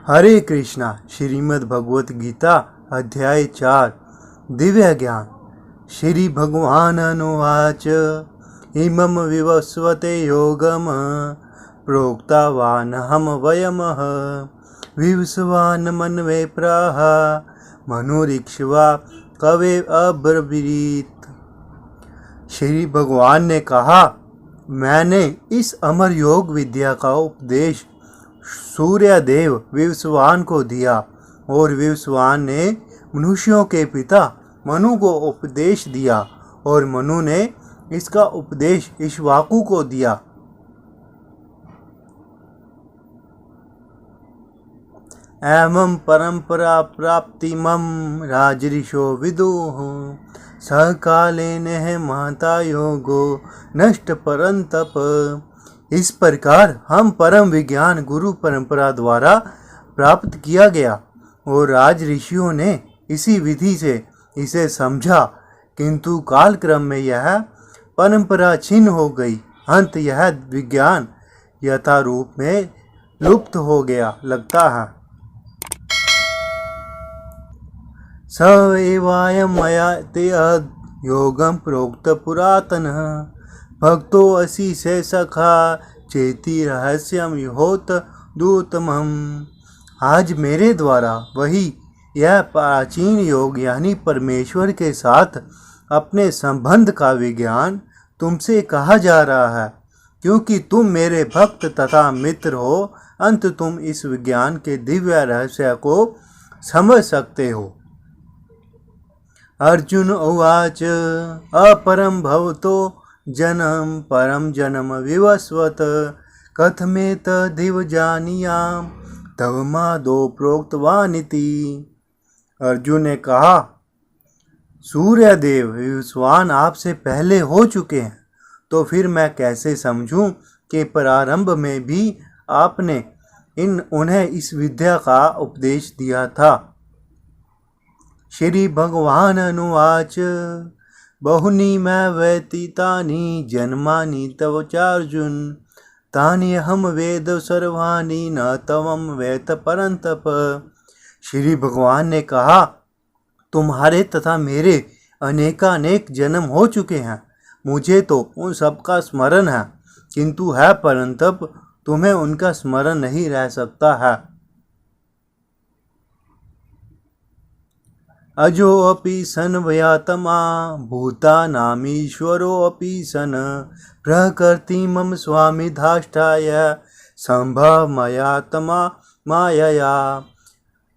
हरे कृष्णा। श्रीमद् भगवत गीता अध्याय 4 दिव्य ज्ञान। श्री भगवानुवाच इमं विवस्वते योगम प्रोक्तवानहं वयमः विवस्वान् मन्वे प्राह मनुरीक्ष्वा कवे अब्रवीत्। श्री भगवान ने कहा, मैंने इस अमर योग विद्या का उपदेश सूर्य देव विवस्वान को दिया और विवस्वान ने मनुष्यों के पिता मनु को उपदेश दिया और मनु ने इसका उपदेश इक्ष्वाकु को दिया। एवं परंपरा प्राप्तिमं राजऋषो विदुः सकालेन महता योगो नष्ट परंतप। इस प्रकार हम परम विज्ञान गुरु परंपरा द्वारा प्राप्त किया गया और राज ऋषियों ने इसी विधि से इसे समझा, किंतु कालक्रम में यह परंपरा छिन्न हो गई। अंत यह विज्ञान यथा रूप में लुप्त हो गया लगता है। स एवायं मया ते योगं प्रोक्त पुरातनः भक्तो असी से सखा चेती रहस्यम होत दूतमम। आज मेरे द्वारा वही यह प्राचीन योग यानी परमेश्वर के साथ अपने संबंध का विज्ञान तुमसे कहा जा रहा है, क्योंकि तुम मेरे भक्त तथा मित्र हो। अंत तुम इस विज्ञान के दिव्य रहस्य को समझ सकते हो। अर्जुन उवाच अपरम भवतो जनम परम जन्म विवस्वत कथमेतदिव जानीयाम तव मादो प्रोक्तवानिति। अर्जुन ने कहा, सूर्य देव विवस्वान आपसे पहले हो चुके हैं, तो फिर मैं कैसे समझूं कि प्रारंभ में भी आपने उन्हें इस विद्या का उपदेश दिया था। श्री भगवान अनुवाच बहुनी मैं व्यतीतानि जन्मानि तव चार्जुन तानि अहम वेद सर्वाणि न तवम वेत परंतप। श्री भगवान ने कहा, तुम्हारे तथा मेरे अनेकानेक जन्म हो चुके हैं। मुझे तो उन सब का स्मरण है, किंतु है परंतप तुम्हें उनका स्मरण नहीं रह सकता है। अजो अपि सन व्यात्मा भूतानामीश्वरो अपि सन प्रकृति मम स्वामी धाष्टाय संभव मयात्मा मायया।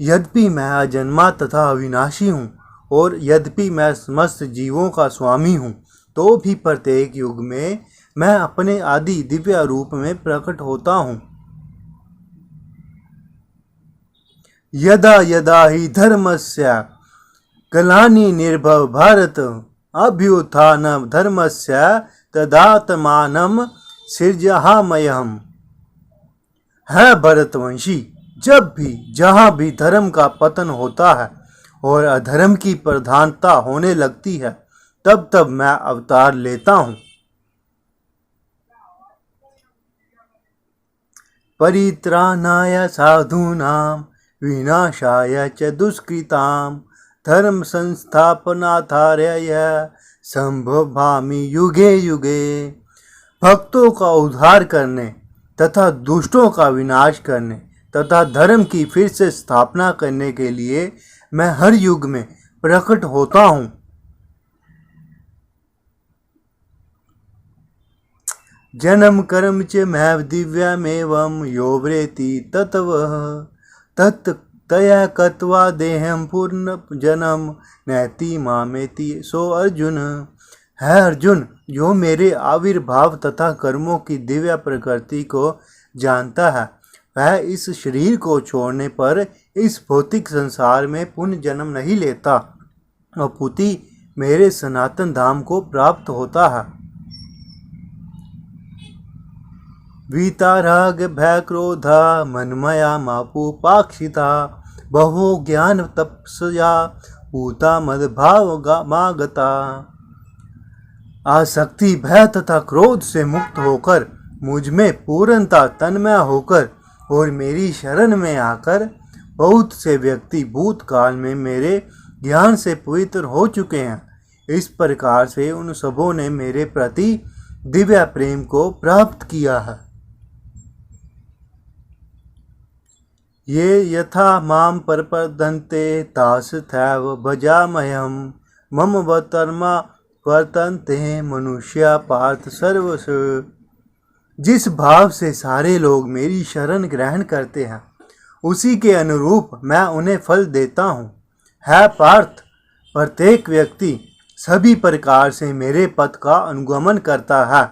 यद्यपि मैं अजन्मा तथा अविनाशी हूँ और यद्यपि मैं समस्त जीवों का स्वामी हूँ, तो भी प्रत्येक युग में मैं अपने आदि दिव्य रूप में प्रकट होता हूँ। यदा यदा ही धर्मस्य कलानि निर्भव भारत अभ्युत्थान धर्मस्य तदात्मानं सृजाम्यहम्। है भरतवंशी, जब भी जहाँ भी धर्म का पतन होता है और अधर्म की प्रधानता होने लगती है, तब तब मैं अवतार लेता हूँ। परित्राणाय साधूनां विनाशाय च दुष्कृतां धर्म संस्थापनार्थाय संभवामि युगे युगे। भक्तों का उद्धार करने तथा दुष्टों का विनाश करने तथा धर्म की फिर से स्थापना करने के लिए मैं हर युग में प्रकट होता हूँ। जन्म कर्म च मैव दिव्यमेवं यो व्रेति तत्वः तत् तया कत्वा देहम पूर्ण जन्म नैति मामेति सो अर्जुन। है अर्जुन, जो मेरे आविर्भाव तथा कर्मों की दिव्य प्रकृति को जानता है, वह इस शरीर को छोड़ने पर इस भौतिक संसार में पुनः जन्म नहीं लेता, अपितु मेरे सनातन धाम को प्राप्त होता है। वीताराग भय क्रोधा मनमया मापुपाक्षिता बहो ज्ञान तपस्या पूता मदभाव मागता। आसक्ति भय तथा क्रोध से मुक्त होकर मुझ में पूर्णता तन्मय होकर और मेरी शरण में आकर बहुत से व्यक्ति भूतकाल में मेरे ज्ञान से पवित्र हो चुके हैं। इस प्रकार से उन सबों ने मेरे प्रति दिव्य प्रेम को प्राप्त किया है। ये यथा माम प्रपद्यन्ते तास्तथैव भजाम्यहम् मम वर्त्मा वर्तन्ते मनुष्या पार्थ सर्वश। जिस भाव से सारे लोग मेरी शरण ग्रहण करते हैं उसी के अनुरूप मैं उन्हें फल देता हूँ। है पार्थ, प्रत्येक व्यक्ति सभी प्रकार से मेरे पथ का अनुगमन करता है।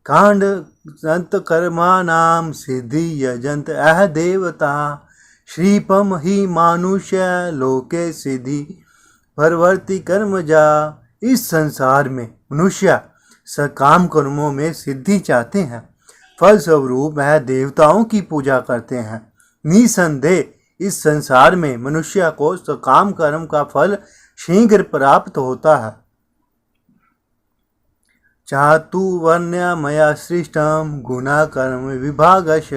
कांड संत कर्माणाम सिद्धि यजंत अह देवता श्रीपम ही मानुष्य लोके सिद्धि परवर्ती कर्म जा। इस संसार में मनुष्य सकाम कर्मों में सिद्धि चाहते हैं, फल स्वरूप वह देवताओं की पूजा करते हैं। निसंदेह इस संसार में मनुष्य को सकाम कर्म का फल शीघ्र प्राप्त होता है। चातु वर्ण्य मया सृष्टम गुणा कर्म विभागश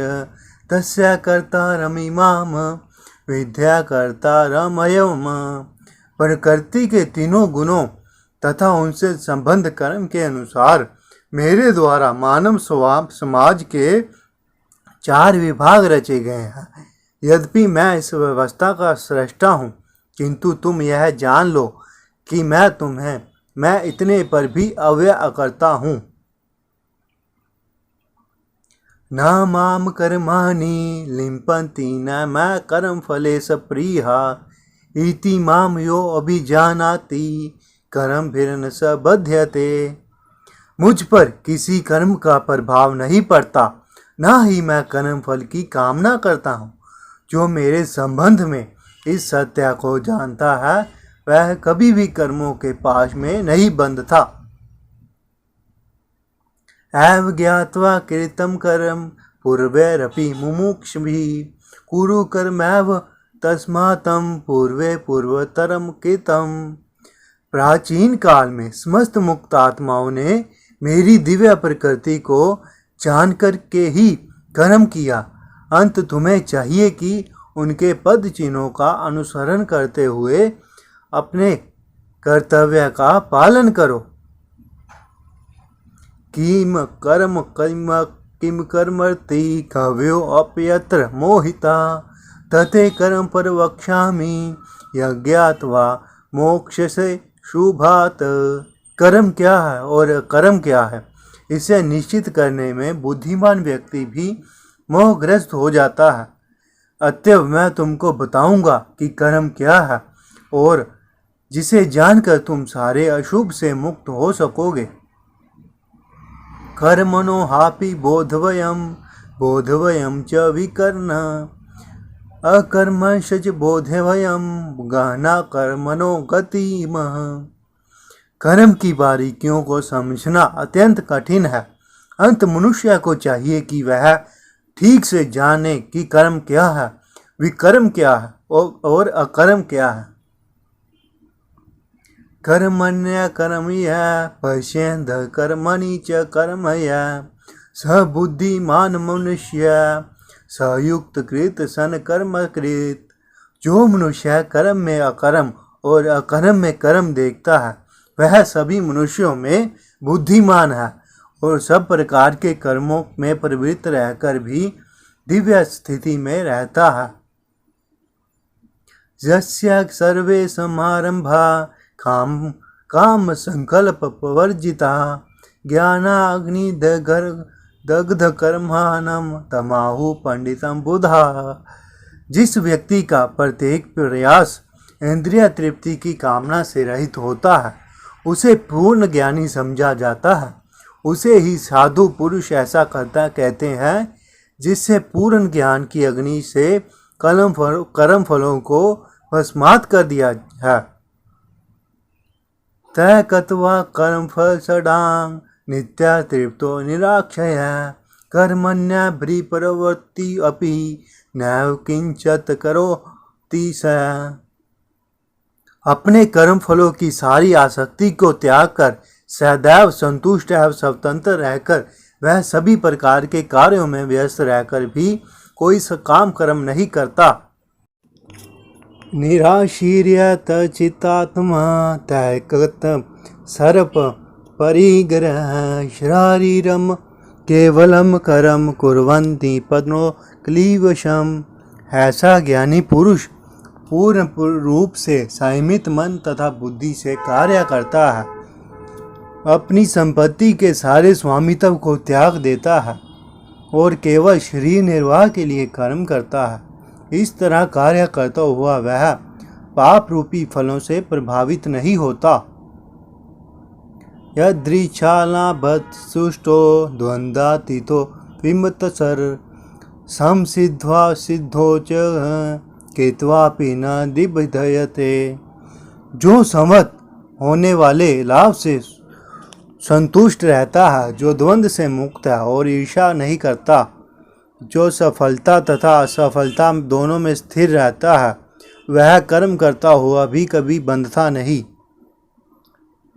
तस्य कर्तारमिमाम विद्या कर्तारमयम्। प्रकृति के तीनों गुणों तथा उनसे संबंध कर्म के अनुसार मेरे द्वारा मानव समाज के 4 विभाग रचे गए हैं। यद्यपि मैं इस व्यवस्था का सृष्टा हूँ, किंतु तुम यह जान लो कि मैं इतने पर भी अव्यय करता हूँ। न माम कर्माणि लिम्पन्ति न मैं कर्म फले सप्रिया इति माम यो अभिजानाति कर्म भिरन स बध्यते। मुझ पर किसी कर्म का प्रभाव नहीं पड़ता, न ही मैं कर्म फल की कामना करता हूँ। जो मेरे संबंध में इस सत्य को जानता है वह कभी भी कर्मों के पाश में नहीं बंधता। एव ज्ञात्वा कृतं कर्म पूर्वैरपि मुमुक्षुभिः कुरु कर्मैव तस्मात्तं पूर्वे पूर्वतरम कृतं। प्राचीन काल में समस्त मुक्त आत्माओं ने मेरी दिव्य प्रकृति को जानकर के ही कर्म किया। अंत तुम्हें चाहिए कि उनके पद चिन्हों का अनुसरण करते हुए अपने कर्तव्य का पालन करो। किम कर्मर्ति कव्यो अपयत्र मोहिता तते कर्म प्रवक्ष्यामि यज्ञात्वा मोक्ष से शुभात। कर्म क्या है और कर्म क्या है, इसे निश्चित करने में बुद्धिमान व्यक्ति भी मोहग्रस्त हो जाता है। अतएव मैं तुमको बताऊंगा कि कर्म क्या है और जिसे जानकर तुम सारे अशुभ से मुक्त हो सकोगे। कर्मणो हापि बोधवयम च विकर्ण अकर्मंश्च बोधवयम गहना कर्मणो गतिमः। कर्म की बारीकियों को समझना अत्यंत कठिन है। अंत मनुष्य को चाहिए कि वह ठीक से जाने कि कर्म क्या है, विकर्म क्या है और अकर्म क्या है। कर्मण्य कर्मय पश्येद कर्मणि च कर्मय स बुद्धिमान मनुष्य सयुक्त कृत सन कर्म कृत। जो मनुष्य कर्म में अकर्म और अकर्म में कर्म देखता है वह सभी मनुष्यों में बुद्धिमान है और सब प्रकार के कर्मों में प्रवृत्त रहकर भी दिव्य स्थिति में रहता है। यस्य सर्वे समारंभा काम संकल्प वर्जिता ज्ञानाग्नि दग्ध कर्माणम तमाहु पंडितम बुधा। जिस व्यक्ति का प्रत्येक प्रयास इंद्रिय तृप्ति की कामना से रहित होता है उसे पूर्ण ज्ञानी समझा जाता है। उसे ही साधु पुरुष ऐसा करता कहते हैं जिससे पूर्ण ज्ञान की अग्नि से कर्म फलों को भस्मात कर दिया है। तय कत्वा कर्म फल सडांग नित्या तृप्तो निराक्षय कर्मण्य प्रवृत्ति अपि नैव किंचत करोति स। अपने कर्म फलों की सारी आसक्ति को त्याग कर सदैव संतुष्ट एवं स्वतंत्र रहकर वह सभी प्रकार के कार्यों में व्यस्त रहकर भी कोई काम कर्म नहीं करता। निराशीर्यत चित्तात्मा तैकत सर्प परिग्रह शरीरम केवलम करम कुर्वन्ति पद्नो क्लीवशम। ऐसा ज्ञानी पुरुष पूर्ण रूप से संयमित मन तथा बुद्धि से कार्य करता है, अपनी संपत्ति के सारे स्वामित्व को त्याग देता है और केवल शरीर निर्वाह के लिए कर्म करता है। इस तरह कार्य करता हुआ वह पाप रूपी फलों से प्रभावित नहीं होता। यदृच्छालाभत सुष्टो द्वंद्वातीतो विमतसर समसिद्ध्वा सिद्धो च केत्वापि न दिबधयते। जो समत होने वाले लाभ से संतुष्ट रहता है, जो द्वंद्व से मुक्त है और ईर्ष्या नहीं करता, जो सफलता तथा असफलता दोनों में स्थिर रहता है, वह कर्म करता हुआ भी कभी बंधता नहीं।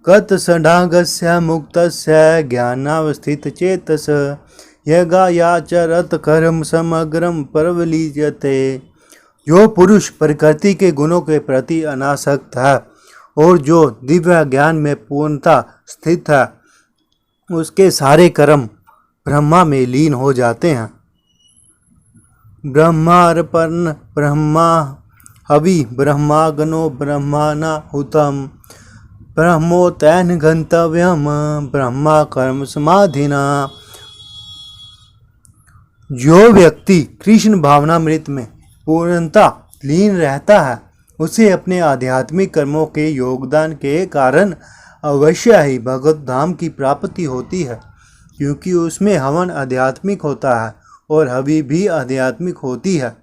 कत सडागस्य मुक्तस्य ज्ञानावस्थित चेतस यगायाचरत कर्म समग्रम प्रवलीयते। जो पुरुष प्रकृति के गुणों के प्रति अनासक्त है और जो दिव्य ज्ञान में पूर्णता स्थित है, उसके सारे कर्म ब्रह्मा में लीन हो जाते हैं। ब्रह्मार्पण ब्रह्मा हवि ब्रह्माग्नो ब्रह्मानाहुतम ब्रह्मोतैन गंतव्यम ब्रह्मा कर्म समाधिना। जो व्यक्ति कृष्ण भावनामृत में पूर्णता लीन रहता है, उसे अपने आध्यात्मिक कर्मों के योगदान के कारण अवश्य ही भगवत धाम की प्राप्ति होती है, क्योंकि उसमें हवन आध्यात्मिक होता है और हवि भी आध्यात्मिक होती है।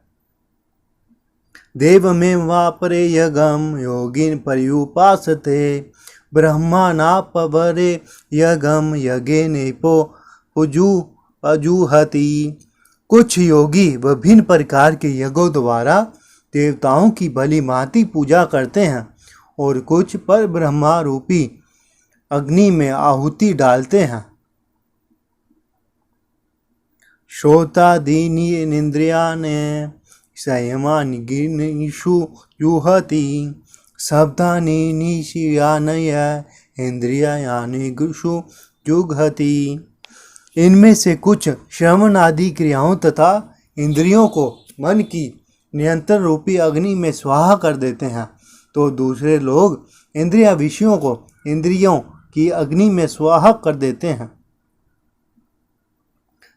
देव में वापरे यगम योगिन पर्युपासते ब्रह्मानापवरे यगम यगे नेपो अजुहति। कुछ योगी विभिन्न प्रकार के यज्ञों द्वारा देवताओं की भली भांति पूजा करते हैं और कुछ पर ब्रह्मा रूपी अग्नि में आहुति डालते हैं। श्रोतादीनि इंद्रियाणि संयमानि गिनिषु जुहति शब्दानि निशियानय इंद्रियाणि गुषु जुघति। इनमें से कुछ श्रवण आदि क्रियाओं तथा इंद्रियों को मन की नियंत्रण रूपी अग्नि में स्वाहा कर देते हैं, तो दूसरे लोग इंद्रिया विषयों को इंद्रियों की अग्नि में स्वाहा कर देते हैं।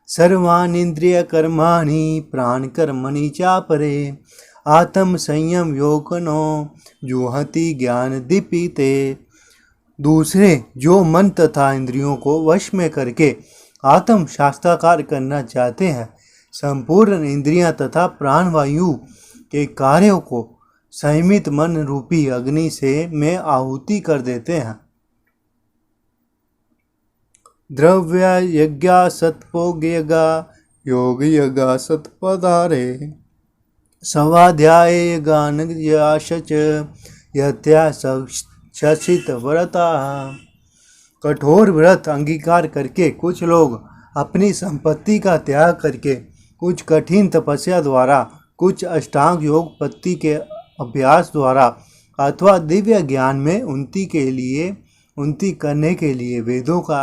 सर्वान् इंद्रिय कर्माणि प्राण कर्मणि चापरे आत्म संयम योगनो जुहति ज्ञान दीपिते। दूसरे जो मन तथा इंद्रियों को वश में करके आत्म शास्त्राकार करना चाहते हैं, संपूर्ण इंद्रियां तथा प्राणवायु के कार्यों को संयमित मन रूपी अग्नि से में आहुति कर देते हैं। द्रव्य यज्ञा सत्भोग यज्ञा योग यज्ञा सत्पदारे स्वाध्याय गान याशच यत्या शशित व्रता। कठोर व्रत अंगीकार करके कुछ लोग अपनी संपत्ति का त्याग करके, कुछ कठिन तपस्या द्वारा, कुछ अष्टांग योग पत्ति के अभ्यास द्वारा अथवा दिव्य ज्ञान में उन्नति करने के लिए वेदों का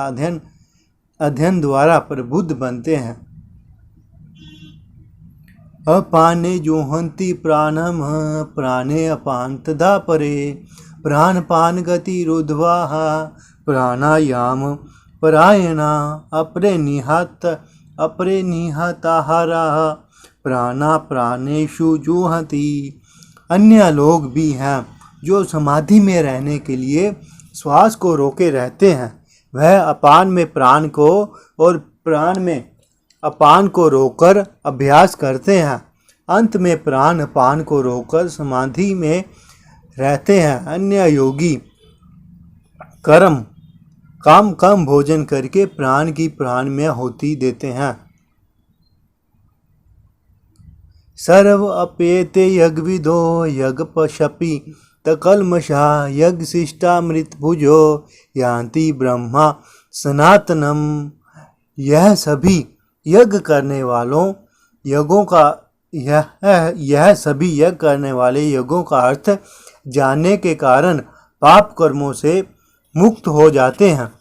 अध्ययन द्वारा प्रबुद्ध बनते हैं। अपाने जुहन्ति प्राणम प्राणे अपान तदा परे प्राणपान गति रुद्ध्वा प्राणायाम परायणा अपरे निहताहारा प्राणा प्राणेषु जुहति। अन्य लोग भी हैं जो समाधि में रहने के लिए श्वास को रोके रहते हैं। वह अपान में प्राण को और प्राण में अपान को रोककर अभ्यास करते हैं। अंत में प्राण अपान को रोककर समाधि में रहते हैं। अन्य योगी कम भोजन करके प्राण की प्राण में आहुति देते हैं। सर्व अपेते यज्ञविदो यज्ञपशपि तकल्मषा यज्ञशिष्टामृत भुजो यान्ति ब्रह्मा सनातनम यह सभी यज्ञ करने वालों यज्ञों का यह सभी यज्ञ करने वाले यज्ञों का अर्थ जानने के कारण पाप कर्मों से मुक्त हो जाते हैं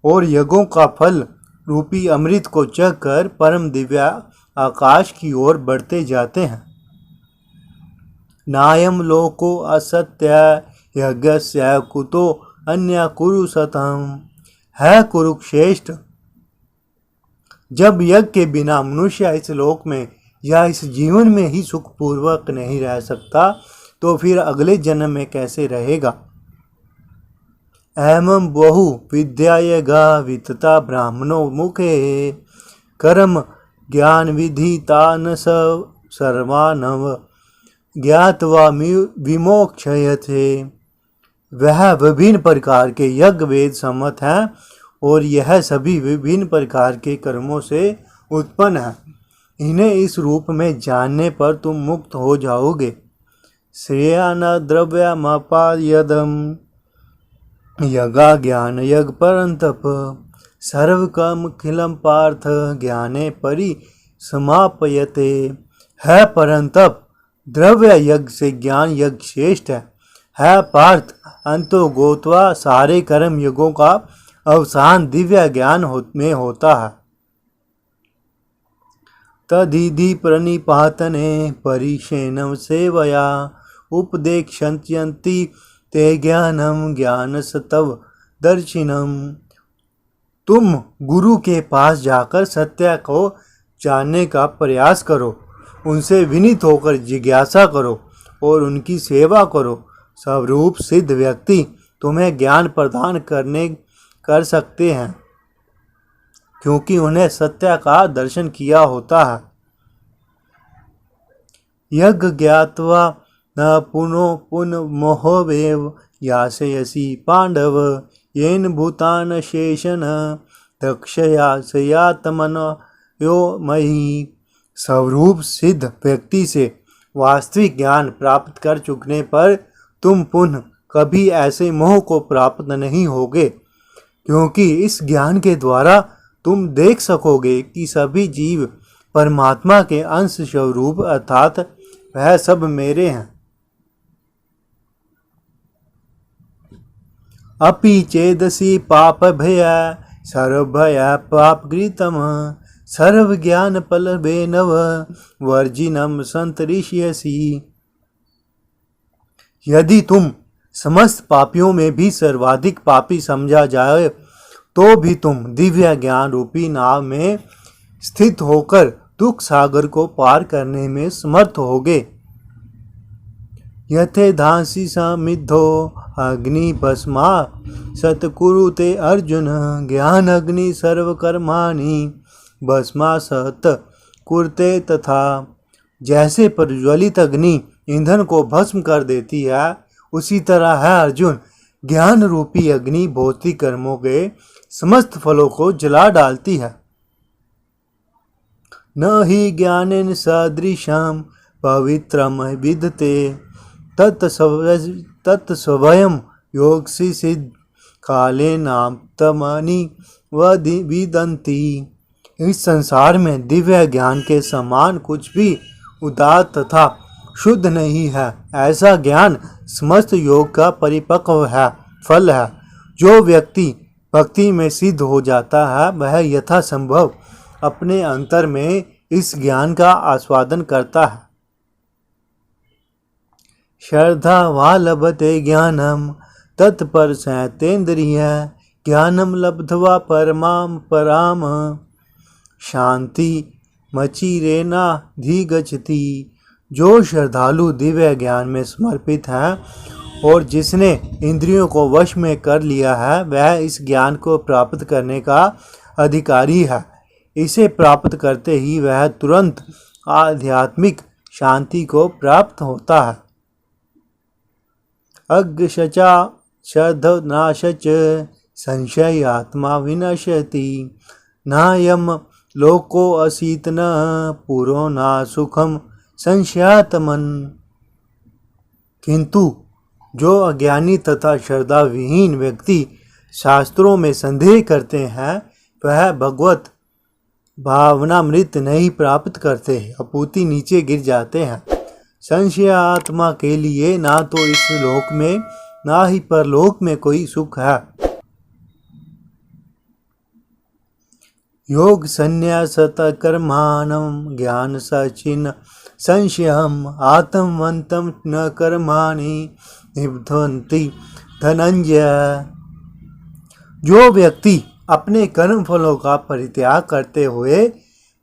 और यज्ञों का फल रूपी अमृत को चख कर परम दिव्य आकाश की ओर बढ़ते जाते हैं। नायम लोको असत्य यज्ञस्य कुतो अन्य कुरु सतम। है कुरुक्षेत्र, जब यज्ञ के बिना मनुष्य इस लोक में या इस जीवन में ही सुखपूर्वक नहीं रह सकता तो फिर अगले जन्म में कैसे रहेगा। एवं बहु विद्यायगा वितता ब्राह्मणो मुखे कर्म ज्ञान विधितान सर्वानव ज्ञात्वा विमोक्षयते। वह विभिन्न प्रकार के यज्ञ वेद सम्मत हैं और यह सभी विभिन्न प्रकार के कर्मों से उत्पन्न है। इन्हें इस रूप में जानने पर तुम मुक्त हो जाओगे। श्रेयान द्रव्यमपायदम यज्ञा ज्ञान यज्ञ परंतप सर्वकम खिलम पार्थ ज्ञाने परिसमापयते। है परंतप, द्रव्य यज्ञ से ज्ञान यज्ञ श्रेष्ठ है पार्थ, अंतो गोत्वा सारे कर्म यज्ञों का अवसान दिव्य ज्ञान में होता है। तदिधि प्रणिपातने परिशेनम सेवया उपदेक्षन्ति ते ज्ञानम ज्ञान सतव दर्शिनम। तुम गुरु के पास जाकर सत्य को जानने का प्रयास करो, उनसे विनीत होकर जिज्ञासा करो और उनकी सेवा करो। स्वरूप सिद्ध व्यक्ति तुम्हें ज्ञान प्रदान कर सकते हैं क्योंकि उन्हें सत्य का दर्शन किया होता है। यज्ञ ज्ञात्वा न पुन मोहवेव यासयसि पांडव येन भूतान शेषन दक्षयासयात्मन यो मही। स्वरूप सिद्ध व्यक्ति से वास्तविक ज्ञान प्राप्त कर चुकने पर तुम पुनः कभी ऐसे मोह को प्राप्त नहीं होगे क्योंकि इस ज्ञान के द्वारा तुम देख सकोगे कि सभी जीव परमात्मा के अंश स्वरूप अर्थात वह सब मेरे हैं। अपि चेदसि पाप भय सर्वभय पापकृतम सर्व ज्ञान फलवेनव वर्जिनम संतरिष्यसि। यदि तुम समस्त पापियों में भी सर्वाधिक पापी समझा जाए तो भी तुम दिव्य ज्ञान रूपी नाव में स्थित होकर दुख सागर को पार करने में समर्थ होगे। यथे धांसी समिद्धो अग्नि भस्मा सतकुरुते अर्जुन ज्ञान अग्नि सर्वकर्माणि भस्मा सत कुरते। तथा जैसे प्रज्वलित अग्नि ईंधन को भस्म कर देती है उसी तरह है अर्जुन ज्ञान रूपी अग्नि भौतिक कर्मों के समस्त फलों को जला डालती है। न ही ज्ञानेन सदृशम पवित्रम विदते तत्स्वयं योगसी सिद्ध काले नाम तमनि विदंती। इस संसार में दिव्य ज्ञान के समान कुछ भी उदात्त तथा शुद्ध नहीं है। ऐसा ज्ञान समस्त योग का परिपक्व है फल है। जो व्यक्ति भक्ति में सिद्ध हो जाता है वह यथासंभव अपने अंतर में इस ज्ञान का आस्वादन करता है। श्रद्धा वा लभते ज्ञानम तत्पर सैतेन्द्रिय ज्ञानम लब्ध्वा परमाम पराम शांति मचिरेनाधिगच्छति। जो श्रद्धालु दिव्य ज्ञान में समर्पित है और जिसने इंद्रियों को वश में कर लिया है वह इस ज्ञान को प्राप्त करने का अधिकारी है। इसे प्राप्त करते ही वह तुरंत आध्यात्मिक शांति को प्राप्त होता है। अज्ञशचा श्रद्धनाशच संशय आत्मा विनश्यति नायम लोको असीत न पुरो न सुखम संशयात्मन। किंतु जो अज्ञानी तथा श्रद्धा विहीन व्यक्ति शास्त्रों में संदेह करते हैं वह भगवत भावनामृत नहीं प्राप्त करते, अपूती नीचे गिर जाते हैं। संशय आत्मा के लिए ना तो इस लोक में ना ही परलोक में कोई सुख है। योग संन्यासत कर्माणं ज्ञान सचिन संशयम आत्मवंतम न कर्माणि निबध्नन्ति धनंजय। जो व्यक्ति अपने कर्म फलों का परित्याग करते हुए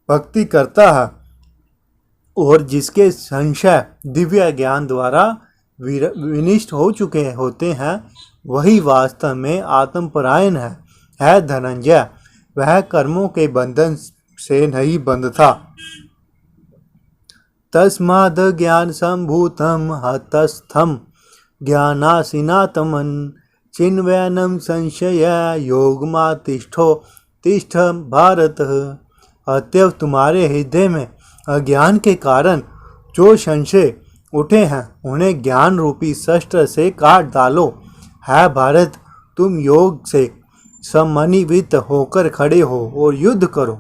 भक्ति करता है और जिसके संशय दिव्य ज्ञान द्वारा विनिष्ट हो चुके होते हैं, वही वास्तव में आत्मपरायण है धनंजय। वह कर्मों के बंधन से नहीं बंधता। तस्माद् ज्ञान संभूतम हतस्थम ज्ञानासीनात्मन चिन्वयनम संशय योगमा तिष्ठ भारत। अतएव तुम्हारे हृदय में अज्ञान के कारण जो संशय उठे हैं, उन्हें ज्ञान रूपी शस्त्र से काट डालो। है भारत, तुम योग से समन्वित होकर खड़े हो और युद्ध करो।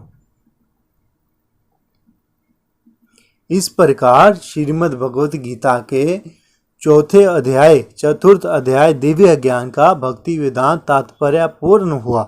इस प्रकार श्रीमद् भगवत गीता के चतुर्थ अध्याय दिव्य ज्ञान का भक्ति वेदांत तात्पर्य पूर्ण हुआ।